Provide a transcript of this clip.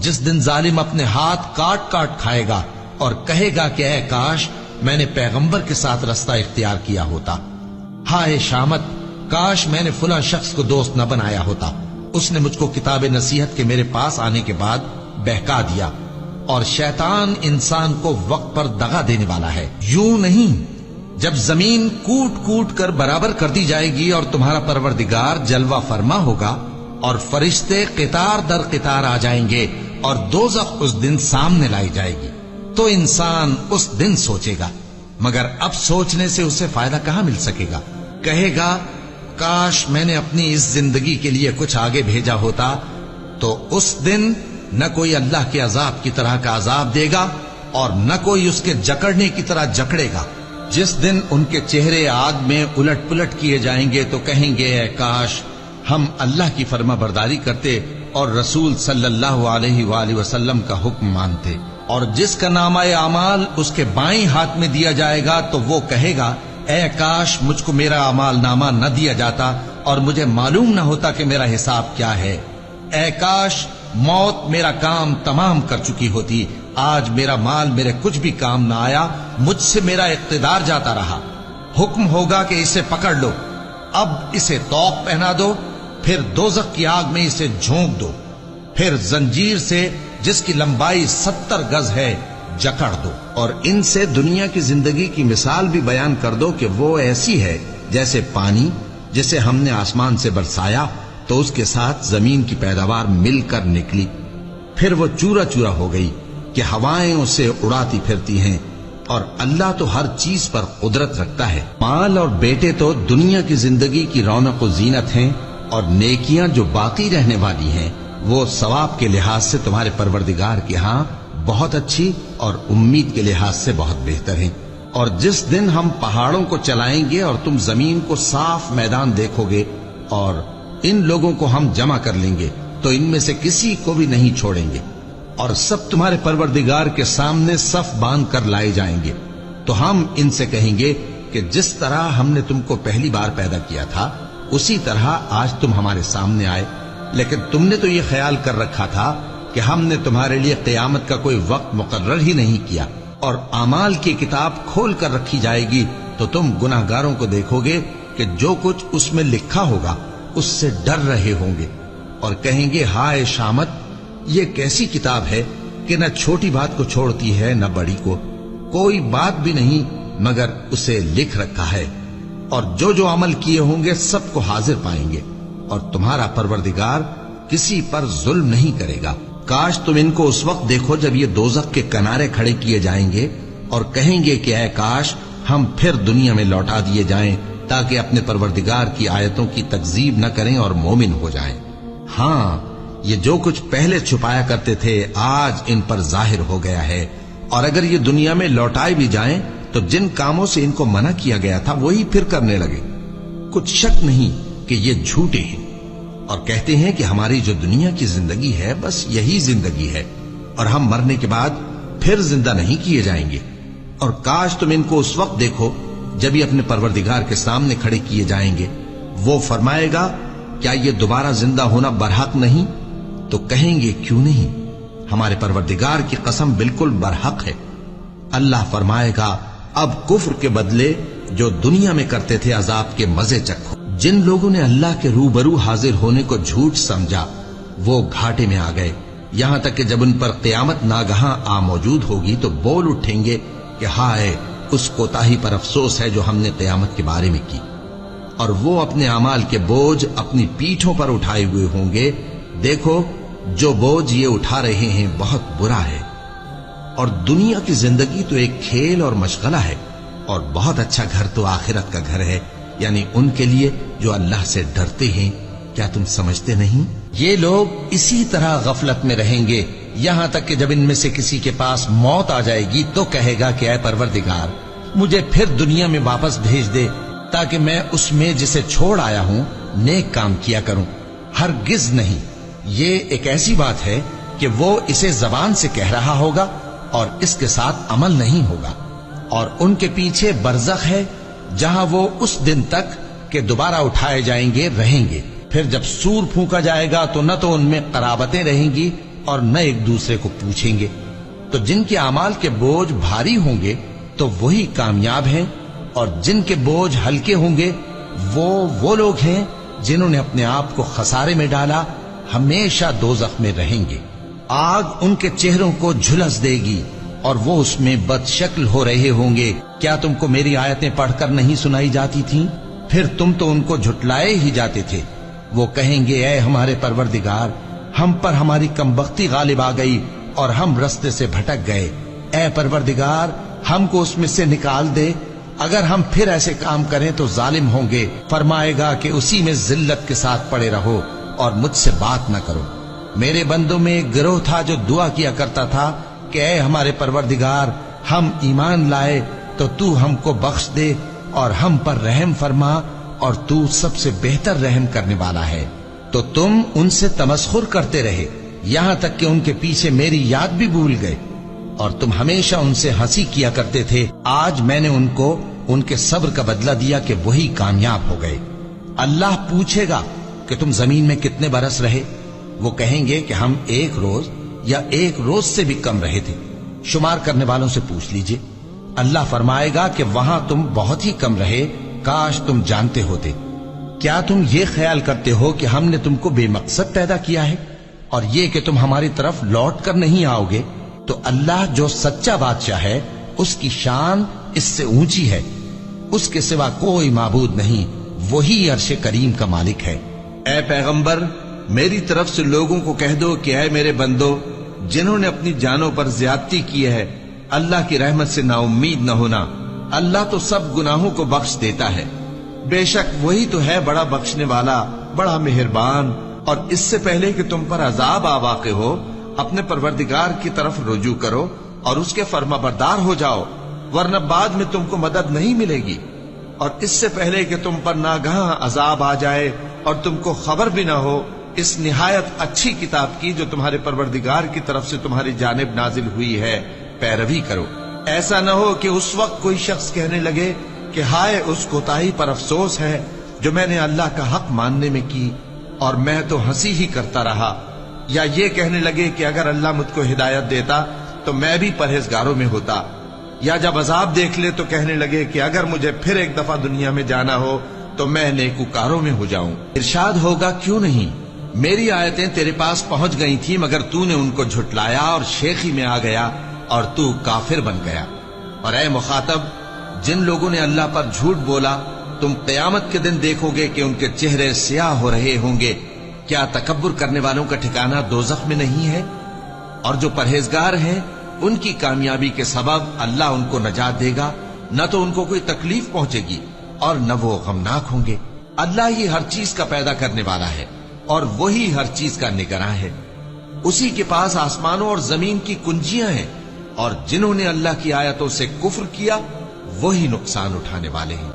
جس دن ظالم اپنے ہاتھ کاٹ کاٹ کھائے گا اور کہے گا کہ اے کاش میں نے پیغمبر کے ساتھ رستہ اختیار کیا ہوتا، ہائے شامت کاش میں نے فلاں شخص کو دوست نہ بنایا ہوتا، اس نے مجھ کو کتاب نصیحت کے میرے پاس آنے کے بعد بہکا دیا۔ اور شیطان انسان کو وقت پر دغا دینے والا ہے۔ یوں نہیں، جب زمین کوٹ کوٹ کر برابر کر دی جائے گی اور تمہارا پروردگار جلوہ فرما ہوگا اور فرشتے قطار در قطار آ جائیں گے اور دوزخ اس دن سامنے لائی جائے گی، تو انسان اس دن سوچے گا، مگر اب سوچنے سے اسے فائدہ کہاں مل سکے گا؟ کہے گا کاش میں نے اپنی اس زندگی کے لیے کچھ آگے بھیجا ہوتا۔ تو اس دن نہ کوئی اللہ کے عذاب کی طرح کا عذاب دے گا اور نہ کوئی اس کے جکڑنے کی طرح جکڑے گا۔ جس دن ان کے چہرے آگ میں الٹ پلٹ کیے جائیں گے تو کہیں گے اے کاش ہم اللہ کی فرما برداری کرتے اور رسول صلی اللہ علیہ وآلہ وسلم کا حکم مانتے۔ اور جس کا نامہ اعمال اس کے بائیں ہاتھ میں دیا جائے گا تو وہ کہے گا اے کاش مجھ کو میرا اعمال نامہ نہ دیا جاتا اور مجھے معلوم نہ ہوتا کہ میرا حساب کیا ہے۔ اے کاش موت میرا کام تمام کر چکی ہوتی، آج میرا مال میرے کچھ بھی کام نہ آیا، مجھ سے میرا اقتدار جاتا رہا۔ حکم ہوگا کہ اسے پکڑ لو، اب اسے طوق پہنا دو، پھر دوزخ کی آگ میں اسے جھونک دو، پھر زنجیر سے جس کی لمبائی 70 گز ہے جکڑ دو، اور ان سے دنیا کی زندگی کی مثال بھی بیان کر دو کہ وہ ایسی ہے جیسے پانی جسے ہم نے آسمان سے برسایا تو اس کے ساتھ زمین کی پیداوار مل کر نکلی، پھر وہ چورا چورا ہو گئی کہ ہوائیں اسے اڑاتی پھرتی ہیں، اور اللہ تو ہر چیز پر قدرت رکھتا ہے۔ مال اور بیٹے تو دنیا کی زندگی کی رونق و زینت ہیں، اور نیکیاں جو باقی رہنے والی ہیں وہ ثواب کے لحاظ سے تمہارے پروردگار کے ہاں بہت اچھی اور امید کے لحاظ سے بہت بہتر ہیں۔ اور جس دن ہم پہاڑوں کو چلائیں گے اور تم زمین کو صاف میدان دیکھو گے اور ان لوگوں کو ہم جمع کر لیں گے تو ان میں سے کسی کو بھی نہیں چھوڑیں گے، اور سب تمہارے پروردگار کے سامنے صف باندھ کر لائے جائیں گے، تو ہم ان سے کہیں گے کہ جس طرح ہم نے تم کو پہلی بار پیدا کیا تھا اسی طرح آج تم ہمارے سامنے آئے، لیکن تم نے تو یہ خیال کر رکھا تھا کہ ہم نے تمہارے لیے قیامت کا کوئی وقت مقرر ہی نہیں کیا، اور اعمال کی کتاب کھول کر رکھی جائے گی تو تم گناہگاروں کو دیکھو گے کہ جو کچھ اس میں لکھا ہوگا اس سے ڈر رہے ہوں گے اور کہیں گے ہائے شامت یہ کیسی کتاب ہے کہ نہ چھوٹی بات کو چھوڑتی ہے نہ بڑی کو، کوئی بات بھی نہیں مگر اسے لکھ رکھا ہے، اور جو جو عمل کیے ہوں گے سب کو حاضر پائیں گے، اور تمہارا پروردگار کسی پر ظلم نہیں کرے گا۔ کاش تم ان کو اس وقت دیکھو جب یہ دوزخ کے کنارے کھڑے کیے جائیں گے اور کہیں گے کہ اے کاش ہم پھر دنیا میں لوٹا دیے جائیں تاکہ اپنے پروردگار کی آیتوں کی تکذیب نہ کریں اور مومن ہو جائیں۔ ہاں یہ جو کچھ پہلے چھپایا کرتے تھے آج ان پر ظاہر ہو گیا ہے، اور اگر یہ دنیا میں لوٹائے بھی جائیں تو جن کاموں سے ان کو منع کیا گیا تھا وہی پھر کرنے لگے۔ کچھ شک نہیں کہ یہ جھوٹے ہیں اور کہتے ہیں کہ ہماری جو دنیا کی زندگی ہے بس یہی زندگی ہے اور ہم مرنے کے بعد پھر زندہ نہیں کیے جائیں گے۔ اور کاش تم ان کو اس وقت دیکھو جب یہ اپنے پروردگار کے سامنے کھڑے کیے جائیں گے، وہ فرمائے گا کیا یہ دوبارہ زندہ ہونا برحق نہیں؟ تو کہیں گے کیوں نہیں، ہمارے پروردگار کی قسم بالکل برحق ہے۔ اللہ فرمائے گا اب کفر کے بدلے جو دنیا میں کرتے تھے عذاب کے مزے چکھو۔ جن لوگوں نے اللہ کے روبرو حاضر ہونے کو جھوٹ سمجھا وہ گھاٹے میں آ گئے، یہاں تک کہ جب ان پر قیامت ناگہاں آ موجود ہوگی تو بول اٹھیں گے کہ ہائے اس کوتاہی پر افسوس ہے جو ہم نے قیامت کے بارے میں کی، اور وہ اپنے اعمال کے بوجھ اپنی پیٹھوں پر اٹھائے ہوئے ہوں گے۔ دیکھو جو بوجھ یہ اٹھا رہے ہیں بہت برا ہے، اور دنیا کی زندگی تو ایک کھیل اور مشغلہ ہے، اور بہت اچھا گھر تو آخرت کا گھر ہے، یعنی ان کے لیے جو اللہ سے ڈرتے ہیں۔ کیا تم سمجھتے نہیں؟ یہ لوگ اسی طرح غفلت میں رہیں گے یہاں تک کہ جب ان میں سے کسی کے پاس موت آ جائے گی تو کہے گا کہ اے پروردگار مجھے پھر دنیا میں واپس بھیج دے تاکہ میں اس میں جسے چھوڑ آیا ہوں نیک کام کیا کروں۔ ہرگز نہیں، یہ ایک ایسی بات ہے کہ وہ اسے زبان سے کہہ رہا ہوگا اور اس کے ساتھ عمل نہیں ہوگا، اور ان کے پیچھے برزخ ہے جہاں وہ اس دن تک کہ دوبارہ اٹھائے جائیں گے رہیں گے۔ پھر جب سور پھونکا جائے گا تو نہ تو ان میں قرابتیں رہیں گی اور نہ ایک دوسرے کو پوچھیں گے۔ تو جن کے اعمال کے بوجھ بھاری ہوں گے تو وہی کامیاب ہیں، اور جن کے بوجھ ہلکے ہوں گے وہ لوگ ہیں جنہوں نے اپنے آپ کو خسارے میں ڈالا، ہمیشہ دوزخ میں رہیں گے۔ آگ ان کے چہروں کو جھلس دے گی اور وہ اس میں بد شکل ہو رہے ہوں گے۔ کیا تم کو میری آیتیں پڑھ کر نہیں سنائی جاتی تھیں؟ پھر تم تو ان کو جھٹلائے ہی جاتے تھے۔ وہ کہیں گے اے ہمارے پروردگار، ہم پر ہماری کمبختی غالب آ گئی اور ہم رستے سے بھٹک گئے۔ اے پروردگار، ہم کو اس میں سے نکال دے، اگر ہم پھر ایسے کام کریں تو ظالم ہوں گے۔ فرمائے گا کہ اسی میں ذلت کے ساتھ پڑے رہو اور مجھ سے بات نہ کرو۔ میرے بندوں میں ایک گروہ تھا جو دعا کیا کرتا تھا کہ اے ہمارے پروردگار، ہم ایمان لائے تو تو ہم کو بخش دے اور ہم پر رحم فرما، اور تو سب سے بہتر رحم کرنے والا ہے۔ تو تم ان سے تمسخر کرتے رہے یہاں تک کہ ان کے پیچھے میری یاد بھی بھول گئے، اور تم ہمیشہ ان سے ہنسی کیا کرتے تھے۔ آج میں نے ان کو ان کے صبر کا بدلہ دیا کہ وہی کامیاب ہو گئے۔ اللہ پوچھے گا کہ تم زمین میں کتنے برس رہے؟ وہ کہیں گے کہ ہم 1 روز یا 1 روز سے بھی کم رہے تھے۔ شمار کرنے والوں سے پوچھ لیجئے۔ اللہ فرمائے گا کہ وہاں تم بہت ہی کم رہے، کاش تم جانتے ہوتے۔ کیا تم یہ خیال کرتے ہو کہ ہم نے تم کو بے مقصد پیدا کیا ہے، اور یہ کہ تم ہماری طرف لوٹ کر نہیں آؤ گے؟ تو اللہ جو سچا بادشاہ ہے، اس کی شان اس سے اونچی ہے، اس کے سوا کوئی معبود نہیں، وہی عرش کریم کا مالک ہے۔ اے پیغمبر، میری طرف سے لوگوں کو کہہ دو کہ اے میرے بندو، جنہوں نے اپنی جانوں پر زیادتی کی ہے، اللہ کی رحمت سے نا امید نہ ہونا۔ اللہ تو سب گناہوں کو بخش دیتا ہے، بے شک وہی تو ہے بڑا بخشنے والا، بڑا مہربان۔ اور اس سے پہلے کہ تم پر عذاب آ واقع ہو، اپنے پروردگار کی طرف رجوع کرو اور اس کے فرما بردار ہو جاؤ، ورنہ بعد میں تم کو مدد نہیں ملے گی۔ اور اس سے پہلے کہ تم پر ناگہاں عذاب آ جائے اور تم کو خبر بھی نہ ہو، اس نہایت اچھی کتاب کی جو تمہارے پروردگار کی طرف سے تمہاری جانب نازل ہوئی ہے پیروی کرو۔ ایسا نہ ہو کہ اس وقت کوئی شخص کہنے لگے کہ ہائے اس کوتاہی پر افسوس ہے جو میں نے اللہ کا حق ماننے میں کی، اور میں تو ہنسی ہی کرتا رہا۔ یا یہ کہنے لگے کہ اگر اللہ مجھ کو ہدایت دیتا تو میں بھی پرہیزگاروں میں ہوتا۔ یا جب عذاب دیکھ لے تو کہنے لگے کہ اگر مجھے پھر ایک دفعہ دنیا میں جانا ہو تو میں نیکوکاروں میں ہو جاؤں۔ ارشاد ہوگا کیوں نہیں، میری آیتیں تیرے پاس پہنچ گئی تھی مگر تو نے ان کو جھٹلایا اور شیخی میں آ گیا اور تو کافر بن گیا۔ اور اے مخاطب، جن لوگوں نے اللہ پر جھوٹ بولا، تم قیامت کے دن دیکھو گے کہ ان کے چہرے سیاہ ہو رہے ہوں گے۔ کیا تکبر کرنے والوں کا ٹھکانہ دوزخ میں نہیں ہے؟ اور جو پرہیزگار ہیں ان کی کامیابی کے سبب اللہ ان کو نجات دے گا، نہ تو ان کو کوئی تکلیف پہنچے گی اور نہ وہ غمناک ہوں گے۔ اللہ ہی ہر چیز کا پیدا کرنے والا ہے اور وہی ہر چیز کا نگراں ہے۔ اسی کے پاس آسمانوں اور زمین کی کنجیاں ہیں، اور جنہوں نے اللہ کی آیتوں سے کفر کیا وہی نقصان اٹھانے والے ہیں۔